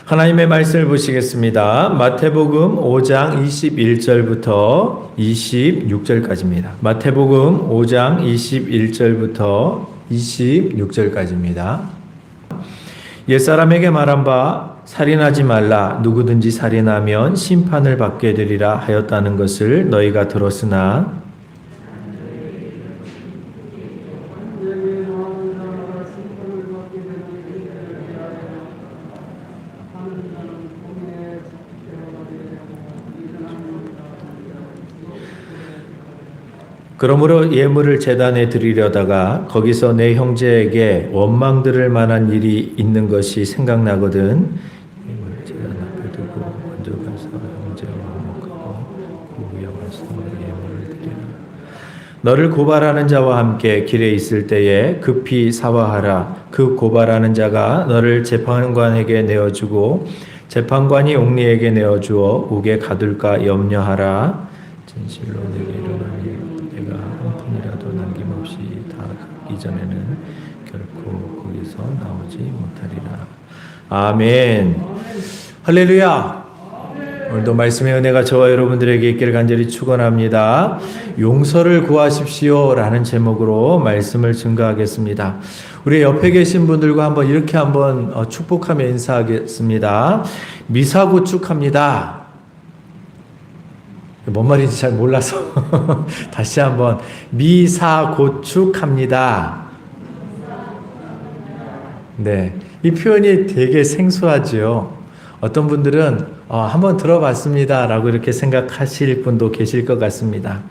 하나님의 말씀을 보시겠습니다. 마태복음 5장 21절부터 26절까지입니다. 마태복음 5장 21절부터 26절까지입니다. 옛사람에게 말한 바 살인하지 말라 누구든지 살인하면 심판을 받게 되리라 하였다는 것을 너희가 들었으나 그러므로 예물을 제단에 드리려다가 거기서 내 형제에게 원망 들을 만한 일이 있는 것이 생각나거든. 예물을 제단 앞에 두고 먼저 가서 형제와 화목하고 그 후에 와서 예물을 드리라. 너를 고발하는 자와 함께 길에 있을 때에 급히 사화하라. 그 고발하는 자가 너를 재판관에게 내어주고 재판관이 옥리에게 내어주어 옥에 가둘까 염려하라. 진실로 내게 이르노니 내가 한 푼이라도 남김없이 다 갚기 전에는 결코 거기서 나오지 못하리라. 아멘. 할렐루야. 오늘도 말씀의 은혜가 저와 여러분들에게 있기를 간절히 축원합니다. 용서를 구하십시오 라는 제목으로 말씀을 증거하겠습니다. 우리 옆에 계신 분들과 이렇게 축복하며 인사하겠습니다. 미사고축합니다. 뭔 말인지 잘 몰라서 다시 한번 미사고축합니다. 네, 이 표현이 되게 생소하죠. 어떤 분들은 한번 들어봤습니다 라고 이렇게 생각하실 분도 계실 것 같습니다.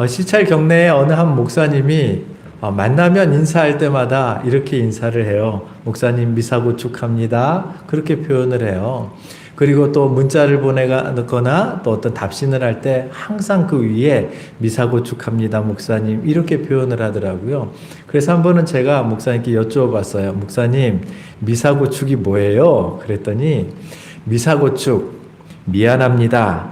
시찰 경내에 어느 한 목사님이 만나면 인사할 때마다 이렇게 인사를 해요. 목사님 미사고축합니다. 그렇게 표현을 해요. 그리고 또 문자를 보내거나 또 어떤 답신을 할 때 항상 그 위에 미사고축합니다 목사님 이렇게 표현을 하더라고요. 그래서 한 번은 제가 목사님께 여쭈어봤어요. 목사님 미사고축이 뭐예요? 그랬더니 미사고축 미안합니다,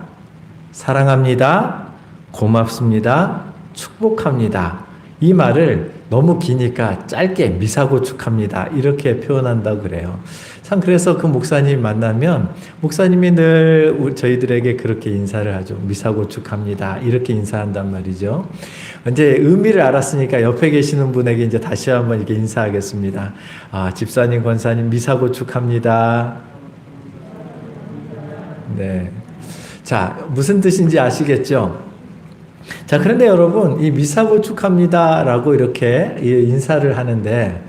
사랑합니다, 고맙습니다, 축복합니다. 이 말을 너무 기니까 짧게 미사고축합니다 이렇게 표현한다고 그래요. 참 그래서 그 목사님 만나면 목사님이 늘 저희들에게 그렇게 인사를 하죠. 미사고축합니다 이렇게 인사한단 말이죠. 이제 의미를 알았으니까 옆에 계시는 분에게 이제 다시 한번 이렇게 인사하겠습니다. 집사님, 권사님 미사고축합니다. 네. 자, 무슨 뜻인지 아시겠죠? 자, 그런데 여러분, 이 미사고축합니다 라고 이렇게 인사를 하는데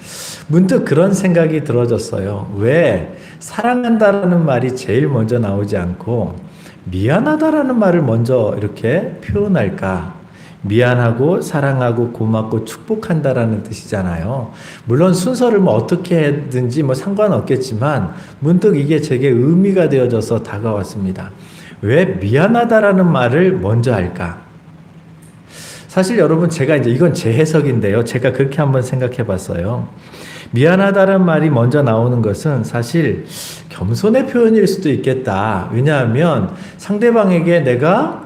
문득 그런 생각이 들어졌어요. 왜 사랑한다라는 말이 제일 먼저 나오지 않고 미안하다라는 말을 먼저 이렇게 표현할까? 미안하고 사랑하고 고맙고 축복한다라는 뜻이잖아요. 물론 순서를 어떻게든지 상관없겠지만 문득 이게 제게 의미가 되어져서 다가왔습니다. 왜 미안하다라는 말을 먼저 할까? 사실 여러분 제가 이건 제 해석인데요. 제가 그렇게 한번 생각해 봤어요. 미안하다는 말이 먼저 나오는 것은 사실 겸손의 표현일 수도 있겠다. 왜냐하면 상대방에게 내가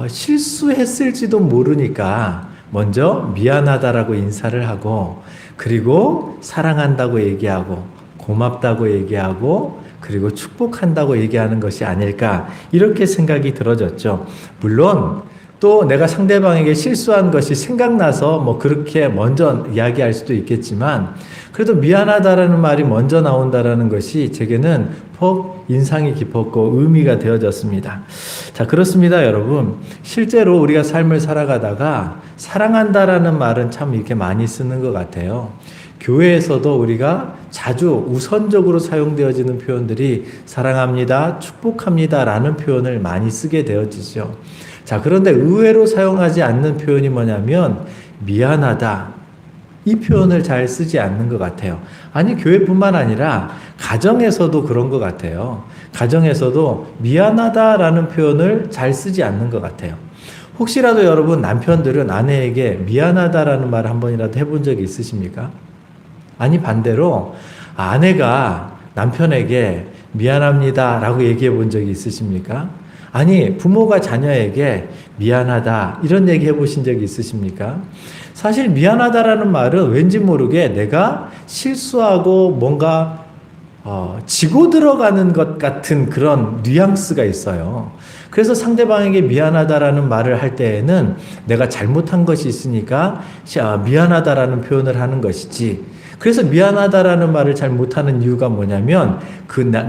실수했을지도 모르니까 먼저 미안하다라고 인사를 하고 그리고 사랑한다고 얘기하고 고맙다고 얘기하고 그리고 축복한다고 얘기하는 것이 아닐까 이렇게 생각이 들어졌죠. 물론 또 내가 상대방에게 실수한 것이 생각나서 그렇게 먼저 이야기할 수도 있겠지만 그래도 미안하다라는 말이 먼저 나온다라는 것이 제게는 퍽 인상이 깊었고 의미가 되어졌습니다. 자, 그렇습니다, 여러분. 실제로 우리가 삶을 살아가다가 사랑한다라는 말은 참 이렇게 많이 쓰는 것 같아요. 교회에서도 우리가 자주 우선적으로 사용되어지는 표현들이 사랑합니다, 축복합니다 라는 표현을 많이 쓰게 되어지죠. 자, 그런데 의외로 사용하지 않는 표현이 뭐냐면 미안하다. 이 표현을 잘 쓰지 않는 것 같아요. 아니, 교회뿐만 아니라 가정에서도 그런 것 같아요. 가정에서도 미안하다라는 표현을 잘 쓰지 않는 것 같아요. 혹시라도 여러분 남편들은 아내에게 미안하다라는 말을 한 번이라도 해본 적이 있으십니까? 아니, 반대로 아내가 남편에게 미안합니다 라고 얘기해 본 적이 있으십니까? 아니, 부모가 자녀에게 미안하다 이런 얘기 해보신 적이 있으십니까? 사실 미안하다라는 말은 왠지 모르게 내가 실수하고 뭔가 지고 들어가는 것 같은 그런 뉘앙스가 있어요. 그래서 상대방에게 미안하다라는 말을 할 때에는 내가 잘못한 것이 있으니까 미안하다라는 표현을 하는 것이지. 그래서 미안하다라는 말을 잘 못하는 이유가 뭐냐면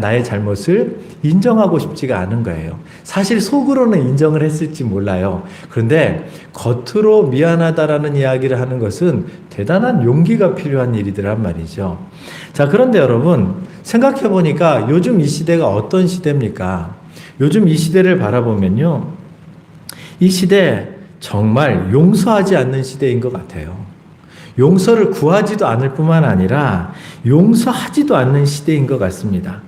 나의 잘못을 인정하고 싶지가 않은 거예요. 사실 속으로는 인정을 했을지 몰라요. 그런데 겉으로 미안하다라는 이야기를 하는 것은 대단한 용기가 필요한 일이더란 말이죠. 자, 그런데 여러분 생각해 보니까 요즘 이 시대가 어떤 시대입니까? 요즘 이 시대를 바라보면요, 이 시대 정말 용서하지 않는 시대인 것 같아요. 용서를 구하지도 않을 뿐만 아니라 용서하지도 않는 시대인 것 같습니다.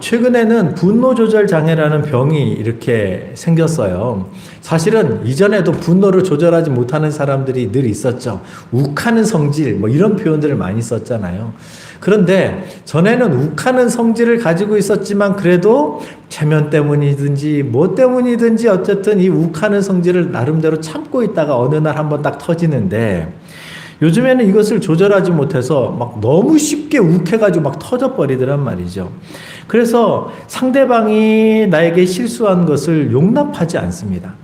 최근에는 분노 조절 장애라는 병이 이렇게 생겼어요. 사실은 이전에도 분노를 조절하지 못하는 사람들이 늘 있었죠. 욱하는 성질, 뭐 이런 표현들을 많이 썼잖아요. 그런데 전에는 욱하는 성질을 가지고 있었지만 그래도 체면 때문이든지 뭐 때문이든지 어쨌든 이 욱하는 성질을 나름대로 참고 있다가 어느 날 한번 딱 터지는데, 요즘에는 이것을 조절하지 못해서 막 너무 쉽게 욱해가지고 막 터져버리더란 말이죠. 그래서 상대방이 나에게 실수한 것을 용납하지 않습니다.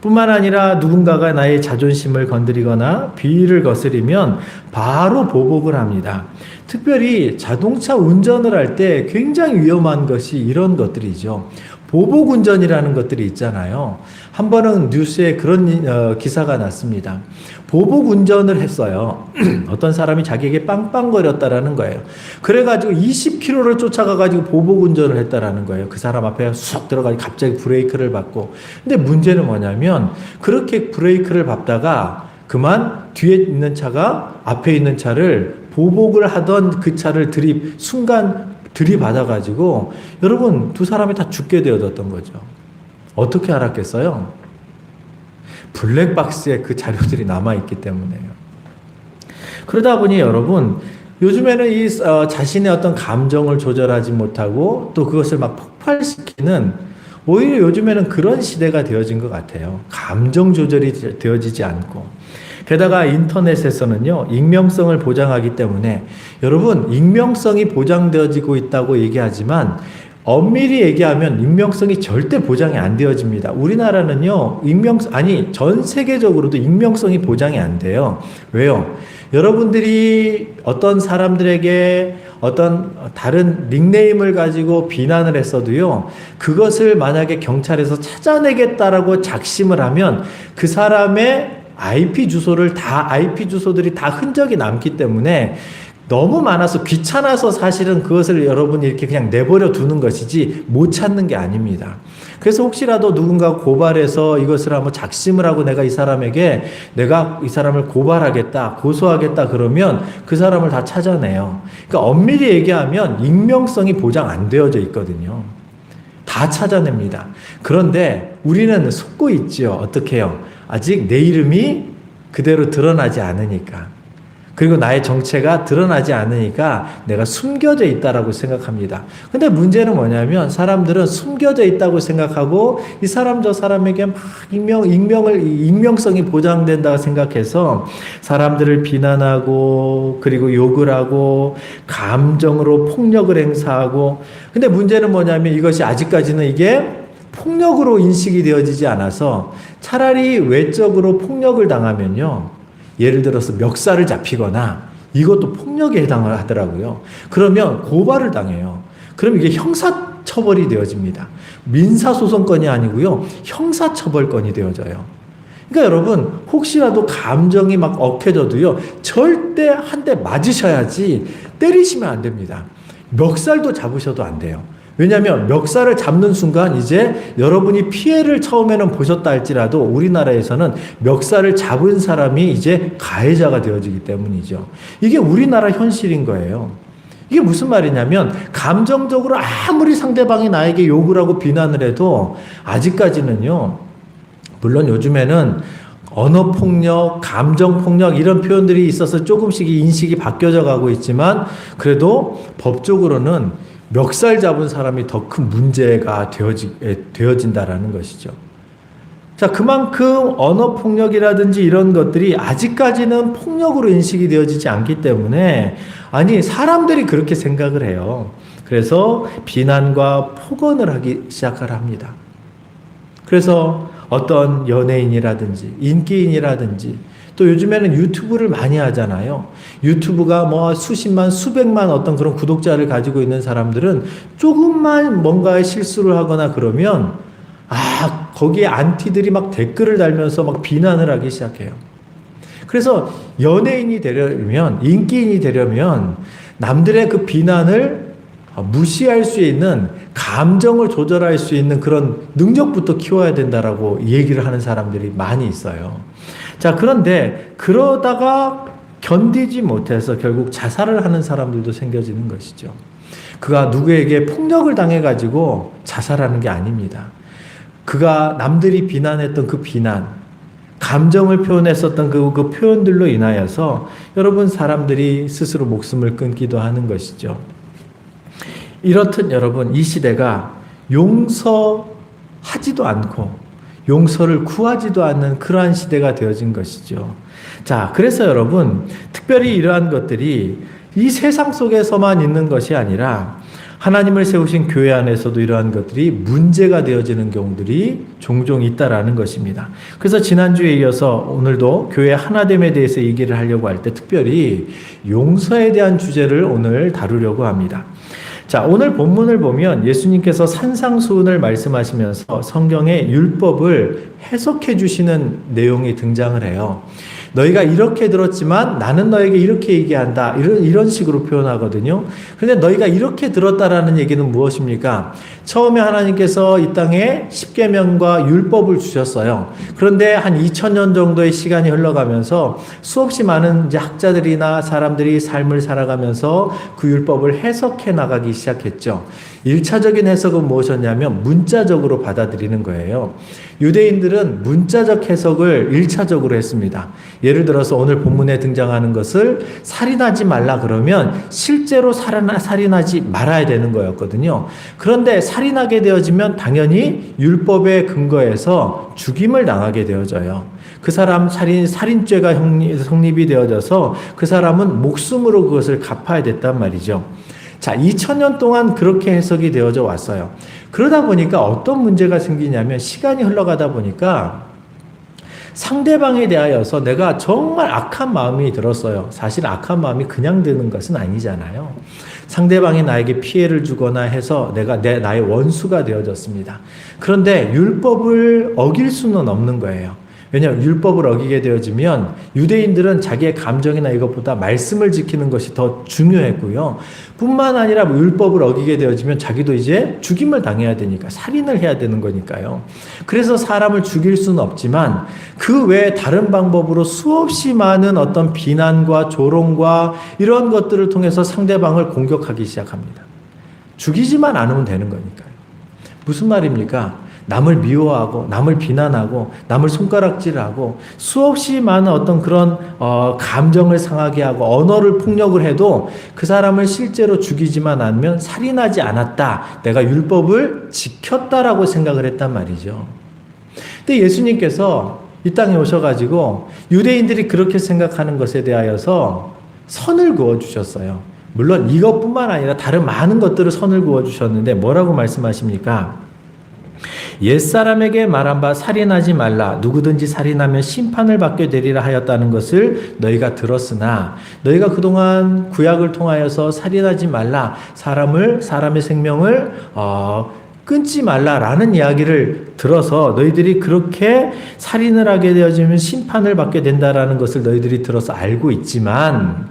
뿐만 아니라 누군가가 나의 자존심을 건드리거나 비위를 거스리면 바로 보복을 합니다. 특별히 자동차 운전을 할 때 굉장히 위험한 것이 이런 것들이죠. 보복 운전이라는 것들이 있잖아요. 한 번은 뉴스에 그런 기사가 났습니다. 보복 운전을 했어요. 어떤 사람이 자기에게 빵빵거렸다라는 거예요. 그래가지고 20km를 쫓아가가지고 보복 운전을 했다라는 거예요. 그 사람 앞에 쑥 들어가지고 갑자기 브레이크를 밟고. 근데 문제는 뭐냐면 그렇게 브레이크를 밟다가 그만 뒤에 있는 차가 앞에 있는 차를 보복을 하던 그 차를 순간 들이받아가지고 여러분 두 사람이 다 죽게 되어졌던 거죠. 어떻게 알았겠어요? 블랙박스에 그 자료들이 남아있기 때문에요. 그러다 보니 여러분 요즘에는 이 자신의 어떤 감정을 조절하지 못하고 또 그것을 막 폭발시키는, 오히려 요즘에는 그런 시대가 되어진 것 같아요. 감정 조절이 되어지지 않고. 게다가 인터넷에서는요, 익명성을 보장하기 때문에, 여러분, 익명성이 보장되어지고 있다고 얘기하지만, 엄밀히 얘기하면 익명성이 절대 보장이 안 되어집니다. 우리나라는요, 전 세계적으로도 익명성이 보장이 안 돼요. 왜요? 여러분들이 어떤 사람들에게 어떤 다른 닉네임을 가지고 비난을 했어도요, 그것을 만약에 경찰에서 찾아내겠다라고 작심을 하면 그 사람의 IP 주소들이 다 흔적이 남기 때문에 너무 많아서 귀찮아서 사실은 그것을 여러분이 이렇게 그냥 내버려 두는 것이지 못 찾는 게 아닙니다. 그래서 혹시라도 누군가 고발해서 이것을 한번 작심을 하고 내가 이 사람을 고발하겠다, 고소하겠다 그러면 그 사람을 다 찾아내요. 그러니까 엄밀히 얘기하면 익명성이 보장 안 되어져 있거든요. 다 찾아냅니다. 그런데 우리는 속고 있죠. 어떻게 해요? 아직 내 이름이 그대로 드러나지 않으니까, 그리고 나의 정체가 드러나지 않으니까 내가 숨겨져 있다라고 생각합니다. 근데 문제는 뭐냐면 사람들은 숨겨져 있다고 생각하고 이 사람 저 사람에게 막 익명성이 보장된다고 생각해서 사람들을 비난하고 그리고 욕을 하고 감정으로 폭력을 행사하고, 근데 문제는 뭐냐면 이것이 아직까지는 이게 폭력으로 인식이 되어지지 않아서, 차라리 외적으로 폭력을 당하면요, 예를 들어서 멱살을 잡히거나 이것도 폭력에 해당을 하더라고요. 그러면 고발을 당해요. 그럼 이게 형사처벌이 되어집니다. 민사소송건이 아니고요, 형사처벌건이 되어져요. 그러니까 여러분 혹시라도 감정이 막 억해져도요, 절대 한 대 맞으셔야지 때리시면 안 됩니다. 멱살도 잡으셔도 안 돼요. 왜냐하면 멱살을 잡는 순간 이제 여러분이 피해를 처음에는 보셨다 할지라도 우리나라에서는 멱살을 잡은 사람이 이제 가해자가 되어지기 때문이죠. 이게 우리나라 현실인 거예요. 이게 무슨 말이냐면 감정적으로 아무리 상대방이 나에게 욕을 하고 비난을 해도 아직까지는요, 물론 요즘에는 언어폭력, 감정폭력 이런 표현들이 있어서 조금씩 인식이 바뀌어져 가고 있지만 그래도 법적으로는 멱살 잡은 사람이 더 큰 문제가 되어진다라는 것이죠. 자, 그만큼 언어 폭력이라든지 이런 것들이 아직까지는 폭력으로 인식이 되어지지 않기 때문에, 아니, 사람들이 그렇게 생각을 해요. 그래서 비난과 폭언을 하기 시작을 합니다. 그래서 어떤 연예인이라든지 인기인이라든지 또 요즘에는 유튜브를 많이 하잖아요. 유튜브가 뭐 수십만, 수백만 어떤 그런 구독자를 가지고 있는 사람들은 조금만 뭔가의 실수를 하거나 그러면 거기에 안티들이 막 댓글을 달면서 막 비난을 하기 시작해요. 그래서 연예인이 되려면, 인기인이 되려면 남들의 그 비난을 무시할 수 있는, 감정을 조절할 수 있는 그런 능력부터 키워야 된다라고 얘기를 하는 사람들이 많이 있어요. 자, 그런데 그러다가 견디지 못해서 결국 자살을 하는 사람들도 생겨지는 것이죠. 그가 누구에게 폭력을 당해가지고 자살하는 게 아닙니다. 그가 남들이 비난했던 그 비난, 감정을 표현했었던 그 표현들로 인하여서 여러분 사람들이 스스로 목숨을 끊기도 하는 것이죠. 이렇듯 여러분, 이 시대가 용서하지도 않고 용서를 구하지도 않는 그러한 시대가 되어진 것이죠. 자, 그래서 여러분, 특별히 이러한 것들이 이 세상 속에서만 있는 것이 아니라 하나님을 세우신 교회 안에서도 이러한 것들이 문제가 되어지는 경우들이 종종 있다라는 것입니다. 그래서 지난주에 이어서 오늘도 교회 하나됨에 대해서 얘기를 하려고 할 때 특별히 용서에 대한 주제를 오늘 다루려고 합니다. 자, 오늘 본문을 보면 예수님께서 산상수훈을 말씀하시면서 성경의 율법을 해석해 주시는 내용이 등장을 해요. 너희가 이렇게 들었지만 나는 너에게 이렇게 얘기한다. 이런 식으로 표현하거든요. 그런데 너희가 이렇게 들었다라는 얘기는 무엇입니까? 처음에 하나님께서 이 땅에 십계명과 율법을 주셨어요. 그런데 한 2000년 정도의 시간이 흘러가면서 수없이 많은 이제 학자들이나 사람들이 삶을 살아가면서 그 율법을 해석해 나가기 시작했죠. 1차적인 해석은 무엇이었냐면 문자적으로 받아들이는 거예요. 유대인들은 문자적 해석을 1차적으로 했습니다. 예를 들어서 오늘 본문에 등장하는 것을 살인하지 말라 그러면 실제로 살인하지 말아야 되는 거였거든요. 그런데 살인하게 되어지면 당연히 율법에 근거해서 죽임을 당하게 되어져요. 그 사람 살인죄가 성립이 되어져서 그 사람은 목숨으로 그것을 갚아야 됐단 말이죠. 자, 2000년 동안 그렇게 해석이 되어져 왔어요. 그러다 보니까 어떤 문제가 생기냐면 시간이 흘러가다 보니까 상대방에 대하여서 내가 정말 악한 마음이 들었어요. 사실 악한 마음이 그냥 드는 것은 아니잖아요. 상대방이 나에게 피해를 주거나 해서 나의 원수가 되어졌습니다. 그런데 율법을 어길 수는 없는 거예요. 왜냐하면 율법을 어기게 되어지면 유대인들은 자기의 감정이나 이것보다 말씀을 지키는 것이 더 중요했고요. 뿐만 아니라 율법을 어기게 되어지면 자기도 이제 죽임을 당해야 되니까 살인을 해야 되는 거니까요. 그래서 사람을 죽일 수는 없지만 그 외에 다른 방법으로 수없이 많은 어떤 비난과 조롱과 이런 것들을 통해서 상대방을 공격하기 시작합니다. 죽이지만 않으면 되는 거니까요. 무슨 말입니까? 남을 미워하고 남을 비난하고 남을 손가락질하고 수없이 많은 어떤 그런 감정을 상하게 하고 언어를 폭력을 해도 그 사람을 실제로 죽이지만 않으면 살인하지 않았다. 내가 율법을 지켰다라고 생각을 했단 말이죠. 근데 예수님께서 이 땅에 오셔가지고 유대인들이 그렇게 생각하는 것에 대하여서 선을 그어주셨어요. 물론 이것뿐만 아니라 다른 많은 것들을 선을 그어주셨는데 뭐라고 말씀하십니까? 옛사람에게 말한 바 살인하지 말라. 누구든지 살인하면 심판을 받게 되리라 하였다는 것을 너희가 들었으나 너희가 그동안 구약을 통하여서 살인하지 말라. 사람의 생명을 끊지 말라라는 이야기를 들어서 너희들이 그렇게 살인을 하게 되어지면 심판을 받게 된다라는 것을 너희들이 들어서 알고 있지만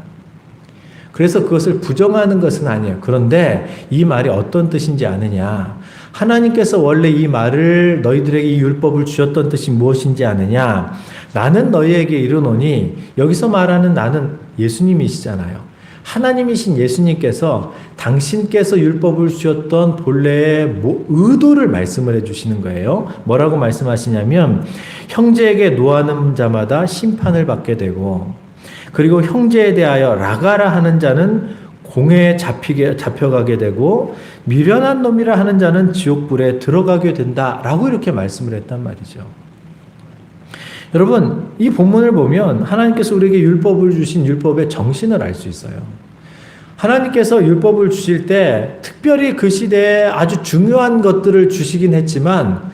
그래서 그것을 부정하는 것은 아니에요. 그런데 이 말이 어떤 뜻인지 아느냐? 하나님께서 원래 이 말을 너희들에게 이 율법을 주셨던 뜻이 무엇인지 아느냐? 나는 너희에게 이르노니 여기서 말하는 나는 예수님이시잖아요. 하나님이신 예수님께서 당신께서 율법을 주셨던 본래의 의도를 말씀을 해주시는 거예요. 뭐라고 말씀하시냐면 형제에게 노하는 자마다 심판을 받게 되고 그리고 형제에 대하여 라가라 하는 자는 공회에 잡혀가게 되고 미련한 놈이라 하는 자는 지옥불에 들어가게 된다라고 이렇게 말씀을 했단 말이죠. 여러분, 이 본문을 보면 하나님께서 우리에게 율법을 주신 율법의 정신을 알 수 있어요. 하나님께서 율법을 주실 때 특별히 그 시대에 아주 중요한 것들을 주시긴 했지만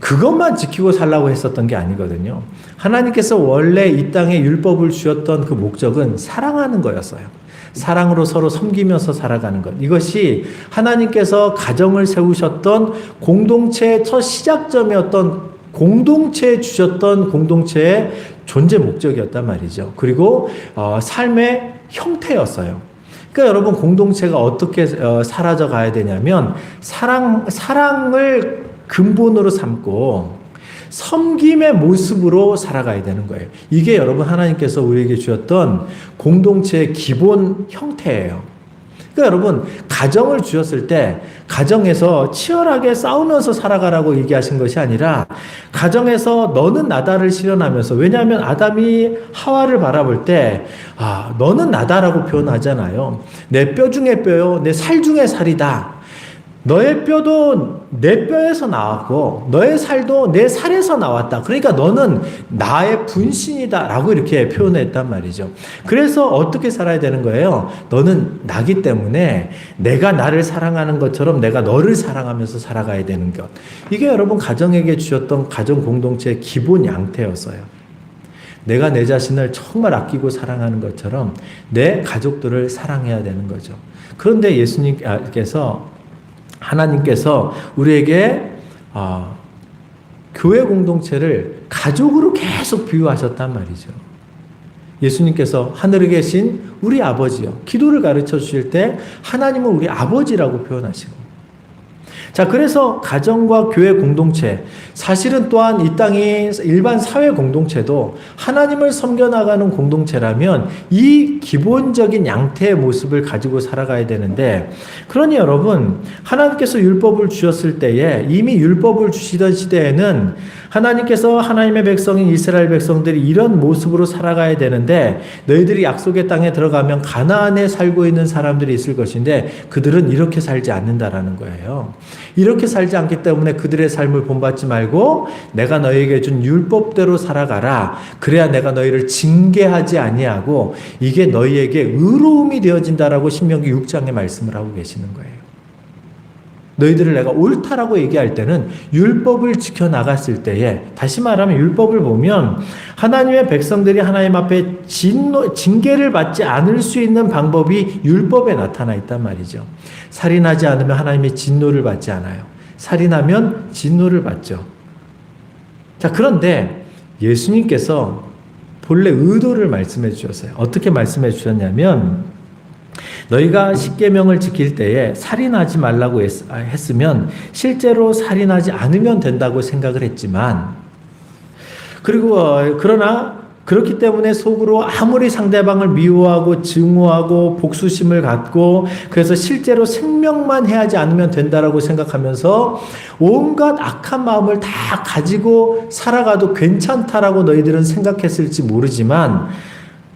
그것만 지키고 살라고 했었던 게 아니거든요. 하나님께서 원래 이 땅에 율법을 주셨던 그 목적은 사랑하는 거였어요. 사랑으로 서로 섬기면서 살아가는 것. 이것이 하나님께서 가정을 세우셨던 공동체의 첫 시작점이었던 공동체에 주셨던 공동체의 존재 목적이었단 말이죠. 그리고 삶의 형태였어요. 그러니까 여러분, 공동체가 어떻게 사라져 가야 되냐면 사랑을 근본으로 삼고 섬김의 모습으로 살아가야 되는 거예요. 이게 여러분 하나님께서 우리에게 주셨던 공동체의 기본 형태예요. 그러니까 여러분, 가정을 주셨을 때 가정에서 치열하게 싸우면서 살아가라고 얘기하신 것이 아니라 가정에서 너는 나다를 실현하면서, 왜냐하면 아담이 하와를 바라볼 때 너는 나다라고 표현하잖아요. 내 뼈 중에 뼈요, 내 살 중에 살이다. 너의 뼈도 내 뼈에서 나왔고 너의 살도 내 살에서 나왔다. 그러니까 너는 나의 분신이다 라고 이렇게 표현했단 말이죠. 그래서 어떻게 살아야 되는 거예요? 너는 나기 때문에 내가 나를 사랑하는 것처럼 내가 너를 사랑하면서 살아가야 되는 것. 이게 여러분 가정에게 주셨던 가정 공동체의 기본 양태였어요. 내가 내 자신을 정말 아끼고 사랑하는 것처럼 내 가족들을 사랑해야 되는 거죠. 그런데 하나님께서 우리에게 교회 공동체를 가족으로 계속 비유하셨단 말이죠. 예수님께서 하늘에 계신 우리 아버지요. 기도를 가르쳐 주실 때 하나님은 우리 아버지라고 표현하시고. 자, 그래서 가정과 교회 공동체, 사실은 또한 이 땅의 일반 사회 공동체도 하나님을 섬겨나가는 공동체라면 이 기본적인 양태의 모습을 가지고 살아가야 되는데, 그러니 여러분, 하나님께서 율법을 주셨을 때에, 이미 율법을 주시던 시대에는 하나님께서 하나님의 백성인 이스라엘 백성들이 이런 모습으로 살아가야 되는데, 너희들이 약속의 땅에 들어가면 가나안에 살고 있는 사람들이 있을 것인데 그들은 이렇게 살지 않는다라는 거예요. 이렇게 살지 않기 때문에 그들의 삶을 본받지 말고 내가 너희에게 준 율법대로 살아가라. 그래야 내가 너희를 징계하지 아니하고 이게 너희에게 의로움이 되어진다라고 신명기 6장에 말씀을 하고 계시는 거예요. 너희들을 내가 옳다라고 얘기할 때는 율법을 지켜나갔을 때에, 다시 말하면 율법을 보면 하나님의 백성들이 하나님 앞에 징계를 받지 않을 수 있는 방법이 율법에 나타나 있단 말이죠. 살인하지 않으면 하나님의 진노를 받지 않아요. 살인하면 진노를 받죠. 자, 그런데 예수님께서 본래 의도를 말씀해 주셨어요. 어떻게 말씀해 주셨냐면, 너희가 십계명을 지킬 때에 살인하지 말라고 했으면 실제로 살인하지 않으면 된다고 생각을 했지만, 그러나 그렇기 때문에 속으로 아무리 상대방을 미워하고 증오하고 복수심을 갖고 그래서 실제로 생명만 해하지 않으면 된다라고 생각하면서 온갖 악한 마음을 다 가지고 살아가도 괜찮다라고 너희들은 생각했을지 모르지만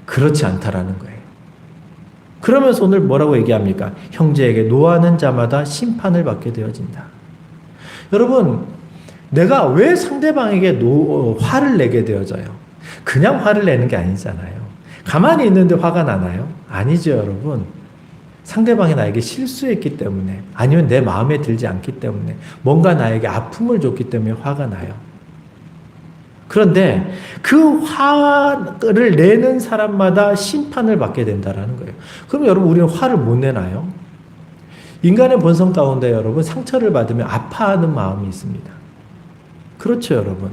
그렇지 않다라는 거예요. 그러면서 오늘 뭐라고 얘기합니까? 형제에게 노하는 자마다 심판을 받게 되어진다. 여러분, 내가 왜 상대방에게 화를 내게 되어져요? 그냥 화를 내는 게 아니잖아요. 가만히 있는데 화가 나나요? 아니죠, 여러분. 상대방이 나에게 실수했기 때문에, 아니면 내 마음에 들지 않기 때문에, 뭔가 나에게 아픔을 줬기 때문에 화가 나요. 그런데 그 화를 내는 사람마다 심판을 받게 된다는 거예요. 그럼 여러분, 우리는 화를 못 내나요? 인간의 본성 가운데 여러분, 상처를 받으면 아파하는 마음이 있습니다. 그렇죠, 여러분.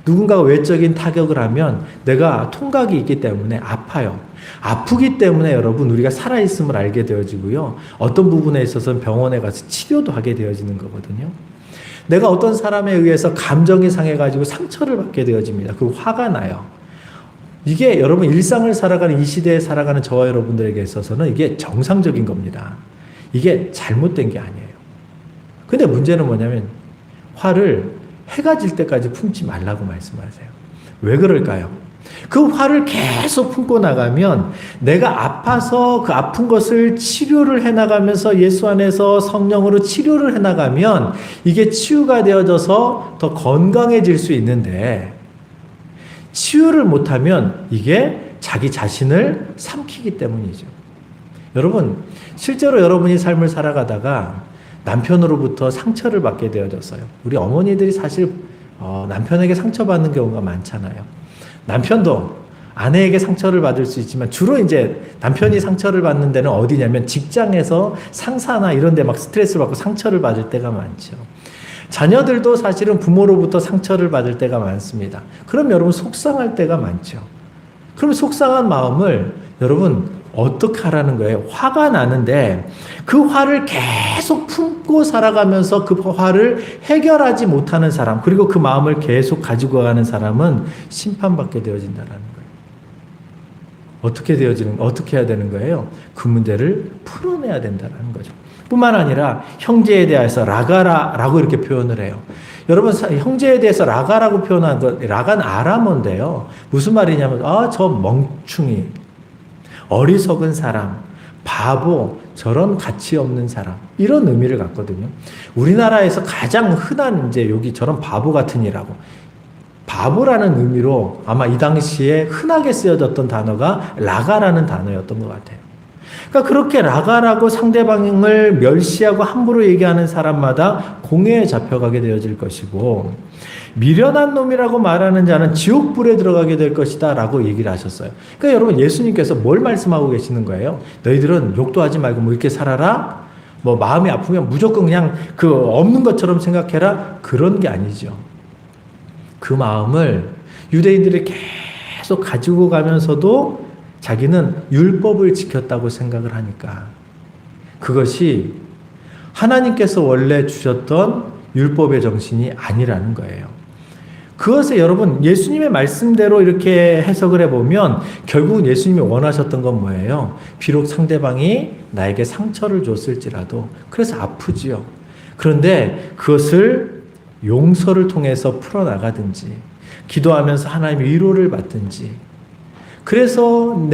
누군가가 외적인 타격을 하면 내가 통각이 있기 때문에 아파요. 아프기 때문에 여러분, 우리가 살아있음을 알게 되어지고요. 어떤 부분에 있어서는 병원에 가서 치료도 하게 되어지는 거거든요. 내가 어떤 사람에 의해서 감정이 상해가지고 상처를 받게 되어집니다. 그 화가 나요. 이게 여러분, 일상을 살아가는 이 시대에 살아가는 저와 여러분들에게 있어서는 이게 정상적인 겁니다. 이게 잘못된 게 아니에요. 근데 문제는 뭐냐면 화를 해가 질 때까지 품지 말라고 말씀하세요. 왜 그럴까요? 그 화를 계속 품고 나가면 내가 아파서 그 아픈 것을 치료를 해나가면서 예수 안에서 성령으로 치료를 해나가면 이게 치유가 되어져서 더 건강해질 수 있는데, 치유를 못하면 이게 자기 자신을 삼키기 때문이죠. 여러분, 실제로 여러분이 삶을 살아가다가 남편으로부터 상처를 받게 되어졌어요. 우리 어머니들이 사실 남편에게 상처받는 경우가 많잖아요. 남편도 아내에게 상처를 받을 수 있지만 주로 이제 남편이 상처를 받는 데는 어디냐면 직장에서 상사나 이런 데 막 스트레스를 받고 상처를 받을 때가 많죠. 자녀들도 사실은 부모로부터 상처를 받을 때가 많습니다. 그럼 여러분 속상할 때가 많죠. 그럼 속상한 마음을 여러분 어떻게 하라는 거예요? 화가 나는데 그 화를 계속 품고 살아가면서 그 화를 해결하지 못하는 사람, 그리고 그 마음을 계속 가지고 가는 사람은 심판받게 되어진다는 거예요. 어떻게 해야 되는 거예요? 그 문제를 풀어내야 된다는 거죠. 뿐만 아니라 형제에 대해서 라가라라고 이렇게 표현을 해요. 여러분, 형제에 대해서 라가라고 표현한 거, 라가는 아람어인데요. 무슨 말이냐면, 저 멍충이, 어리석은 사람, 바보, 저런 가치 없는 사람, 이런 의미를 갖거든요. 우리나라에서 가장 흔한 이제 여기 저런 바보 같은 이라고. 바보라는 의미로 아마 이 당시에 흔하게 쓰여졌던 단어가 라가라는 단어였던 것 같아요. 그러니까 그렇게 라가라고 상대방을 멸시하고 함부로 얘기하는 사람마다 공회에 잡혀가게 되어질 것이고, 미련한 놈이라고 말하는 자는 지옥불에 들어가게 될 것이다 라고 얘기를 하셨어요. 그러니까 여러분, 예수님께서 뭘 말씀하고 계시는 거예요? 너희들은 욕도 하지 말고 뭐 이렇게 살아라? 뭐 마음이 아프면 무조건 그냥 그 없는 것처럼 생각해라? 그런 게 아니죠. 그 마음을 유대인들이 계속 가지고 가면서도 자기는 율법을 지켰다고 생각을 하니까 그것이 하나님께서 원래 주셨던 율법의 정신이 아니라는 거예요. 그것에 여러분, 예수님의 말씀대로 이렇게 해석을 해보면 결국은 예수님이 원하셨던 건 뭐예요? 비록 상대방이 나에게 상처를 줬을지라도, 그래서 아프지요. 그런데 그것을 용서를 통해서 풀어나가든지 기도하면서 하나님의 위로를 받든지, 그래서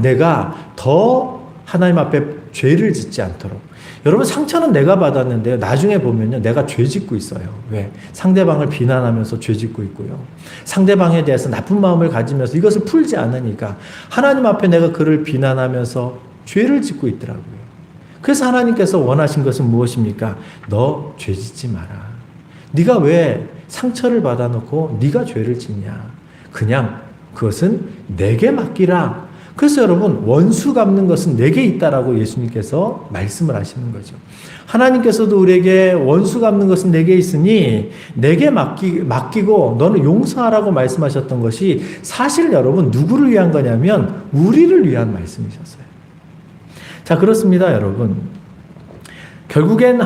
내가 더 하나님 앞에 죄를 짓지 않도록. 여러분, 상처는 내가 받았는데요, 나중에 보면요, 내가 죄 짓고 있어요. 왜? 상대방을 비난하면서 죄 짓고 있고요, 상대방에 대해서 나쁜 마음을 가지면서 이것을 풀지 않으니까 하나님 앞에 내가 그를 비난하면서 죄를 짓고 있더라고요. 그래서 하나님께서 원하신 것은 무엇입니까? 너 죄 짓지 마라. 네가 왜 상처를 받아놓고 네가 죄를 짓냐? 그냥 그것은 내게 맡기라. 그래서 여러분, 원수 갚는 것은 내게 있다라고 예수님께서 말씀을 하시는 거죠. 하나님께서도 우리에게 원수 갚는 것은 내게 있으니 내게 맡기고 너는 용서하라고 말씀하셨던 것이 사실 여러분 누구를 위한 거냐면 우리를 위한 말씀이셨어요. 자, 그렇습니다, 여러분. 결국엔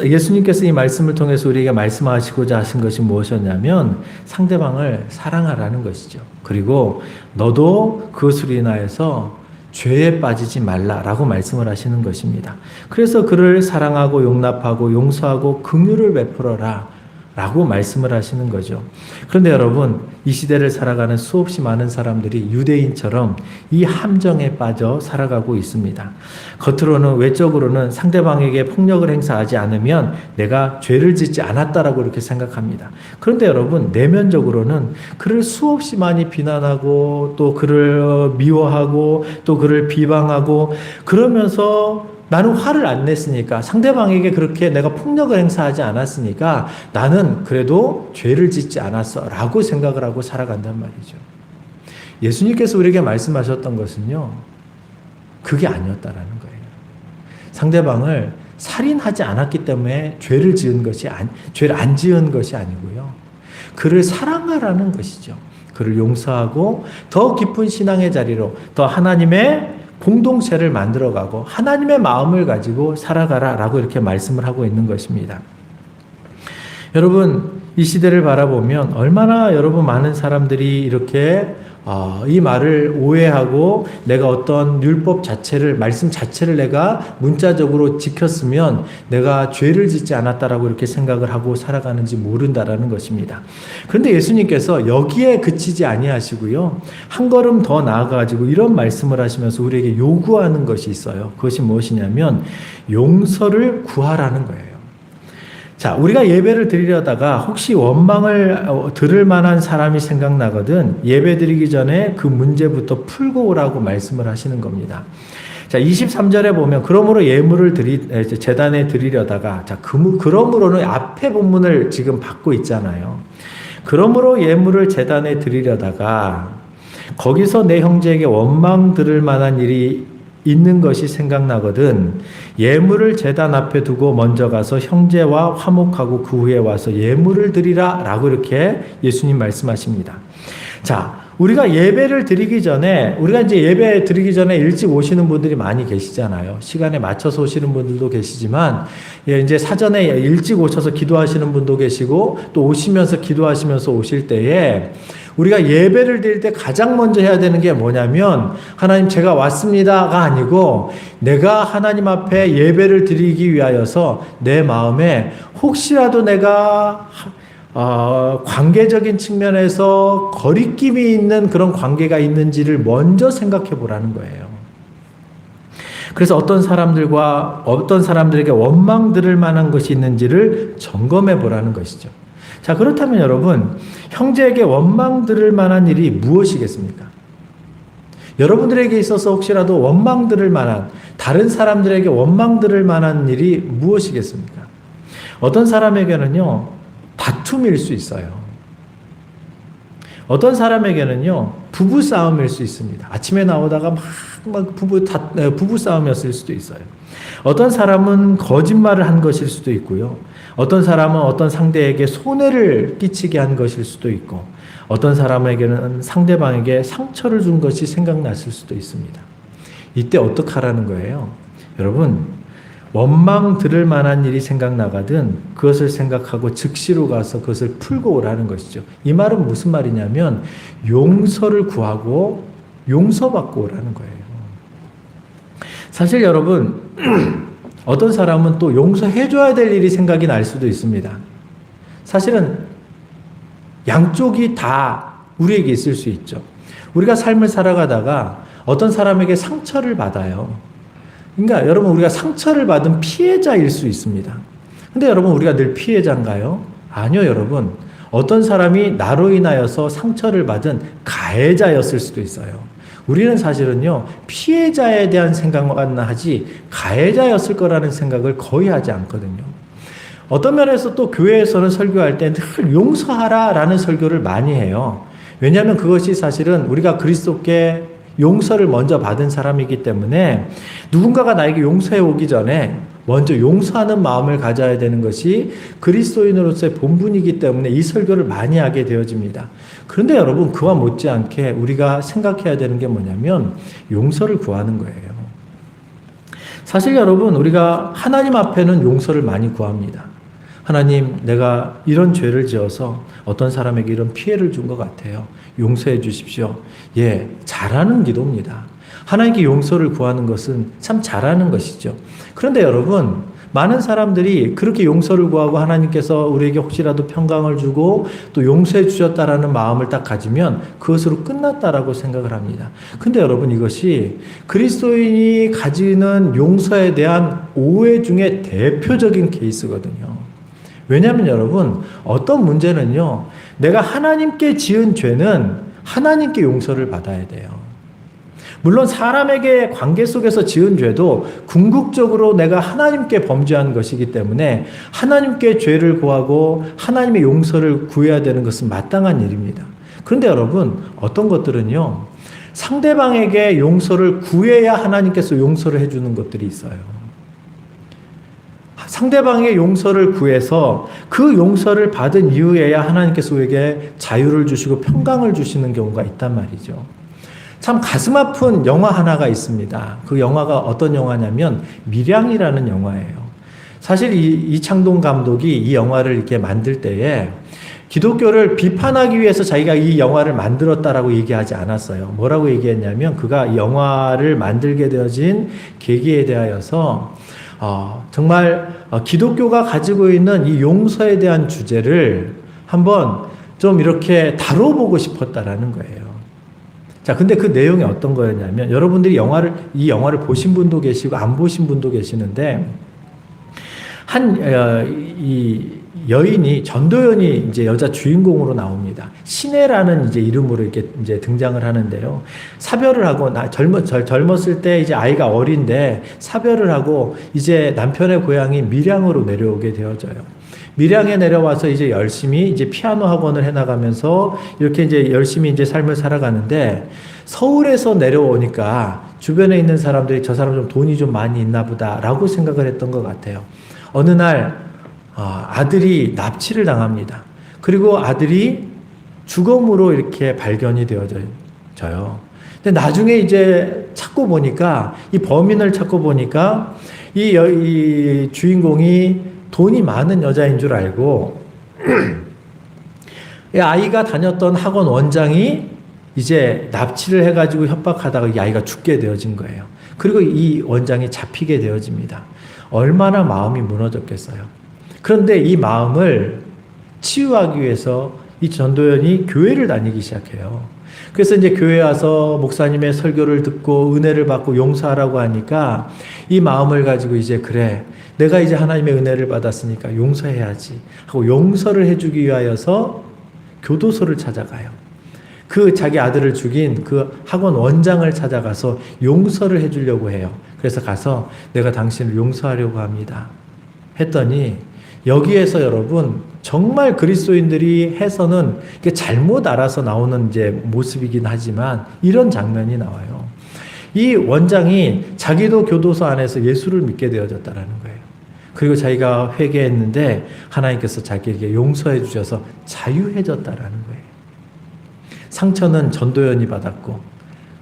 예수님께서 이 말씀을 통해서 우리에게 말씀하시고자 하신 것이 무엇이었냐면 상대방을 사랑하라는 것이죠. 그리고 너도 그것으로 인하여서 죄에 빠지지 말라라고 말씀을 하시는 것입니다. 그래서 그를 사랑하고 용납하고 용서하고 긍휼을 베풀어라 라고 말씀을 하시는 거죠. 그런데 여러분, 이 시대를 살아가는 수없이 많은 사람들이 유대인처럼 이 함정에 빠져 살아가고 있습니다. 겉으로는, 외적으로는 상대방에게 폭력을 행사하지 않으면 내가 죄를 짓지 않았다라고 이렇게 생각합니다. 그런데 여러분, 내면적으로는 그를 수없이 많이 비난하고 또 그를 미워하고 또 그를 비방하고, 그러면서 나는 화를 안 냈으니까, 상대방에게 그렇게 내가 폭력을 행사하지 않았으니까 나는 그래도 죄를 짓지 않았어 라고 생각을 하고 살아간단 말이죠. 예수님께서 우리에게 말씀하셨던 것은요, 그게 아니었다라는 거예요. 상대방을 살인하지 않았기 때문에 죄를 안 지은 것이 아니고요, 그를 사랑하라는 것이죠. 그를 용서하고 더 깊은 신앙의 자리로, 더 하나님의 공동체를 만들어가고 하나님의 마음을 가지고 살아가라라고 이렇게 말씀을 하고 있는 것입니다. 여러분, 이 시대를 바라보면 얼마나 여러분 많은 사람들이 이렇게 이 말을 오해하고 내가 어떤 율법 자체를, 말씀 자체를 내가 문자적으로 지켰으면 내가 죄를 짓지 않았다라고 이렇게 생각을 하고 살아가는지 모른다라는 것입니다. 그런데 예수님께서 여기에 그치지 아니하시고요, 한 걸음 더 나아가지고 이런 말씀을 하시면서 우리에게 요구하는 것이 있어요. 그것이 무엇이냐면 용서를 구하라는 거예요. 자, 우리가 예배를 드리려다가 혹시 원망을 들을 만한 사람이 생각나거든 예배 드리기 전에 그 문제부터 풀고 오라고 말씀을 하시는 겁니다. 자, 23절에 보면 그러므로 예물을 제단에 드리려다가 자, 그러므로는 앞에 본문을 지금 받고 있잖아요. 그러므로 예물을 제단에 드리려다가 거기서 내 형제에게 원망 들을 만한 일이 있는 것이 생각나거든 예물을 제단 앞에 두고 먼저 가서 형제와 화목하고 그 후에 와서 예물을 드리라 라고 이렇게 예수님 말씀하십니다. 자, 우리가 예배를 드리기 전에 우리가 이제 예배 드리기 전에 일찍 오시는 분들이 많이 계시잖아요. 시간에 맞춰서 오시는 분들도 계시지만 이제 사전에 일찍 오셔서 기도하시는 분도 계시고 또 오시면서 기도하시면서 오실 때에 우리가 예배를 드릴 때 가장 먼저 해야 되는 게 뭐냐면 하나님 제가 왔습니다가 아니고 내가 하나님 앞에 예배를 드리기 위하여서 내 마음에 혹시라도 내가 관계적인 측면에서 거리낌이 있는 그런 관계가 있는지를 먼저 생각해 보라는 거예요. 그래서 어떤 사람들에게 원망 들을 만한 것이 있는지를 점검해 보라는 것이죠. 자, 그렇다면 여러분, 형제에게 원망 들을 만한 일이 무엇이겠습니까? 여러분들에게 있어서 혹시라도 원망 들을 만한, 다른 사람들에게 원망 들을 만한 일이 무엇이겠습니까? 어떤 사람에게는요, 다툼일 수 있어요. 어떤 사람에게는요, 부부 싸움일 수 있습니다. 아침에 나오다가 막 부부 싸움이었을 수도 있어요. 어떤 사람은 거짓말을 한 것일 수도 있고요. 어떤 사람은 어떤 상대에게 손해를 끼치게 한 것일 수도 있고, 어떤 사람에게는 상대방에게 상처를 준 것이 생각났을 수도 있습니다. 이때 어떻게 하라는 거예요? 여러분, 원망 들을 만한 일이 생각나거든 그것을 생각하고 즉시로 가서 그것을 풀고 오라는 것이죠. 이 말은 무슨 말이냐면 용서를 구하고 용서받고 오라는 거예요. 사실 여러분, 어떤 사람은 또 용서해줘야 될 일이 생각이 날 수도 있습니다. 사실은 양쪽이 다 우리에게 있을 수 있죠. 우리가 삶을 살아가다가 어떤 사람에게 상처를 받아요. 그러니까 여러분, 우리가 상처를 받은 피해자일 수 있습니다. 근데 여러분, 우리가 늘 피해자인가요? 아니요, 여러분. 어떤 사람이 나로 인하여서 상처를 받은 가해자였을 수도 있어요. 우리는 사실은요, 피해자에 대한 생각만 하지 가해자였을 거라는 생각을 거의 하지 않거든요. 어떤 면에서 또 교회에서는 설교할 때 늘 용서하라 라는 설교를 많이 해요. 왜냐하면 그것이 사실은 우리가 그리스도께 용서를 먼저 받은 사람이기 때문에 누군가가 나에게 용서해 오기 전에 먼저 용서하는 마음을 가져야 되는 것이 그리스도인으로서의 본분이기 때문에 이 설교를 많이 하게 되어집니다. 그런데 여러분, 그와 못지않게 우리가 생각해야 되는 게 뭐냐면 용서를 구하는 거예요. 사실 여러분, 우리가 하나님 앞에는 용서를 많이 구합니다. 하나님, 내가 이런 죄를 지어서 어떤 사람에게 이런 피해를 준 것 같아요. 용서해 주십시오. 예, 잘하는 기도입니다. 하나님께 용서를 구하는 것은 참 잘하는 것이죠. 그런데 여러분, 많은 사람들이 그렇게 용서를 구하고 하나님께서 우리에게 혹시라도 평강을 주고 또 용서해 주셨다라는 마음을 딱 가지면 그것으로 끝났다라고 생각을 합니다. 근데 여러분, 이것이 그리스도인이 가지는 용서에 대한 오해 중에 대표적인 케이스거든요. 왜냐하면 여러분, 어떤 문제는요, 내가 하나님께 지은 죄는 하나님께 용서를 받아야 돼요. 물론 사람에게 관계 속에서 지은 죄도 궁극적으로 내가 하나님께 범죄한 것이기 때문에 하나님께 죄를 구하고 하나님의 용서를 구해야 되는 것은 마땅한 일입니다. 그런데 여러분, 어떤 것들은요, 상대방에게 용서를 구해야 하나님께서 용서를 해주는 것들이 있어요. 상대방의 용서를 구해서 그 용서를 받은 이후에야 하나님께서 우리에게 자유를 주시고 평강을 주시는 경우가 있단 말이죠. 참 가슴 아픈 영화 하나가 있습니다. 그 영화가 어떤 영화냐면 밀양이라는 영화예요. 사실 이창동 감독이 이 영화를 이렇게 만들 때에 기독교를 비판하기 위해서 자기가 이 영화를 만들었다라고 얘기하지 않았어요. 뭐라고 얘기했냐면 그가 이 영화를 만들게 되어진 계기에 대하여서 정말 기독교가 가지고 있는 이 용서에 대한 주제를 한번 좀 이렇게 다뤄보고 싶었다라는 거예요. 자, 근데 그 내용이 어떤 거였냐면 여러분들이 이 영화를 보신 분도 계시고 안 보신 분도 계시는데 이 여인이 전도연이 이제 여자 주인공으로 나옵니다. 신혜라는 이제 이름으로 이렇게 이제 등장을 하는데요. 사별을 하고 젊었을 때 이제 아이가 어린데 사별을 하고 이제 남편의 고향이 밀양으로 내려오게 되어져요. 밀양에 내려와서 이제 열심히 이제 피아노 학원을 해나가면서 이렇게 이제 열심히 이제 삶을 살아가는데 서울에서 내려오니까 주변에 있는 사람들이 저 사람 좀 돈이 좀 많이 있나 보다라고 생각을 했던 것 같아요. 어느 날 아들이 납치를 당합니다. 그리고 아들이 죽음으로 이렇게 발견이 되어져요. 근데 나중에 이제 찾고 보니까 이 범인을 찾고 보니까 이 주인공이 돈이 많은 여자인 줄 알고 이 아이가 다녔던 학원 원장이 이제 납치를 해가지고 협박하다가 이 아이가 죽게 되어진 거예요. 그리고 이 원장이 잡히게 되어집니다. 얼마나 마음이 무너졌겠어요. 그런데 이 마음을 치유하기 위해서 이 전도연이 교회를 다니기 시작해요. 그래서 이제 교회에 와서 목사님의 설교를 듣고 은혜를 받고 용서하라고 하니까 이 마음을 가지고 이제 그래, 내가 이제 하나님의 은혜를 받았으니까 용서해야지 하고 용서를 해주기 위하여서 교도소를 찾아가요. 그 자기 아들을 죽인 그 학원 원장을 찾아가서 용서를 해주려고 해요. 그래서 가서 내가 당신을 용서하려고 합니다 했더니 여기에서 여러분 정말 그리스도인들이 해서는 잘못 알아서 나오는 이제 모습이긴 하지만 이런 장면이 나와요. 이 원장이 자기도 교도소 안에서 예수를 믿게 되어졌다라는 거예요. 그리고 자기가 회개했는데 하나님께서 자기에게 용서해 주셔서 자유해졌다라는 거예요. 상처는 전도연이 받았고